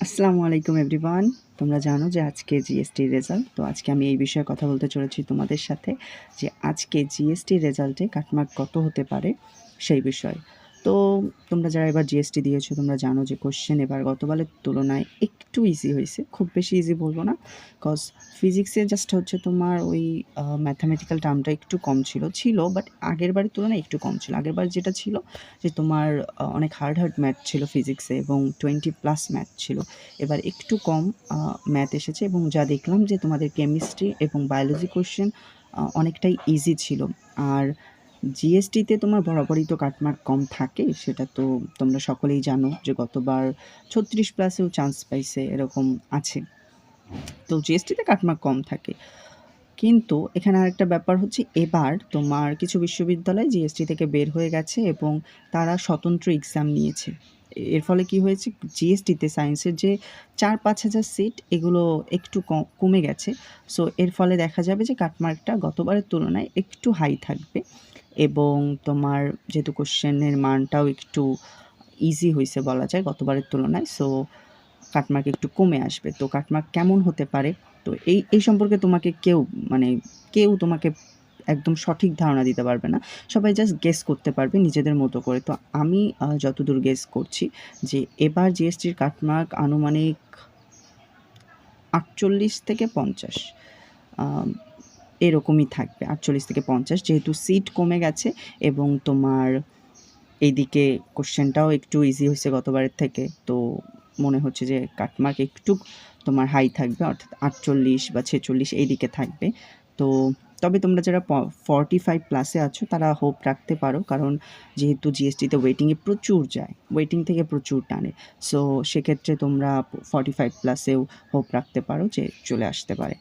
আসসালামু আলাইকুম এভরিওয়ান। তোমরা জানো যে আজকে জিএসটির রেজাল্ট। তো আজকে আমি এই বিষয়ে কথা বলতে চলেছি তোমাদের সাথে যে আজকে জিএসটির রেজাল্টে কাটমার্ক কত হতে পারে সেই বিষয়ে। তো তোমরা যারা এবার জিএসটি দিয়েছো তোমরা জানো যে কোয়েশ্চেন এবার গতবারের তুলনায় একটু ইজি হয়েছে। খুব বেশি ইজি বলবো না। কজ ফিজিক্সে জাস্ট হচ্ছে তোমার ওই ম্যাথামেটিক্যাল টার্মটা একটু কম ছিল বাট আগের বারের তুলনায় একটু কম ছিল। আগেরবার যেটা ছিল যে তোমার অনেক হার্ড ম্যাথ ছিল ফিজিক্সে এবং 20+ ম্যাথ ছিল। এবার একটু কম ম্যাথ এসেছে এবং যা দেখলাম যে তোমাদের কেমিস্ট্রি এবং বায়োলজি কোয়েশ্চেন অনেকটাই ইজি ছিল। আর জিএসটিতে তোমার বরাবরই তো কাটমার্ক কম থাকে, সেটা তো তোমরা সকলেই জানো যে গতবার 36+এও চান্স পাইছে এরকম আছে। তো জিএসটিতে কাটমার্ক কম থাকে। কিন্তু এখানে আরেকটা ব্যাপার হচ্ছে এবার তোমার কিছু বিশ্ববিদ্যালয় জিএসটি থেকে বের হয়ে গেছে এবং তারা স্বতন্ত্র এক্সাম নিয়েছে। এর ফলে কি হয়েছে, জিএসটিতে সায়েন্সের যে 4-5 হাজার সিট এগুলো একটু কমে গেছে। সো এর ফলে দেখা যাবে যে কাটমার্কটা গতবারের তুলনায় একটু হাই থাকবে এবং তোমার যেহেতু কোশ্চেনের মানটাও একটু ইজি হয়েছে বলা যায় গতবারের তুলনায়, সো কাটমার্ক একটু কমে আসবে। তো কাটমার্ক কেমন হতে পারে, তো এই সম্পর্কে তোমাকে কেউ তোমাকে একদম সঠিক ধারণা দিতে পারবে না। সবাই জাস্ট গেস করতে পারবে নিজেদের মতো করে। তো আমি যতদূর গেস করছি যে এবার জিএসটির কাটমার্ক আনুমানিক ৪৮ থেকে ৫০ এরকমই থাকবে। ৪৮ থেকে ৫০ যেহেতু সিট কমে গেছে এবং তোমার এইদিকে কোশ্চেনটাও একটু ইজি হয়েছে গতবারের থেকে। তো মনে হচ্ছে যে কাটমার্ক একটু তোমার হাই থাকবে, অর্থাৎ ৪৮ বা ৪৬ এই দিকে থাকবে। তো তবে তোমরা যারা 45+ আছো তারা হোপ রাখতে পারো, কারণ যেহেতু জিএসটিতে ওয়েটিংয়ে প্রচুর যায়, ওয়েটিং থেকে প্রচুর টানে। সো সেক্ষেত্রে তোমরা 45+এও হোপ রাখতে পারো যে চলে আসতে পারে।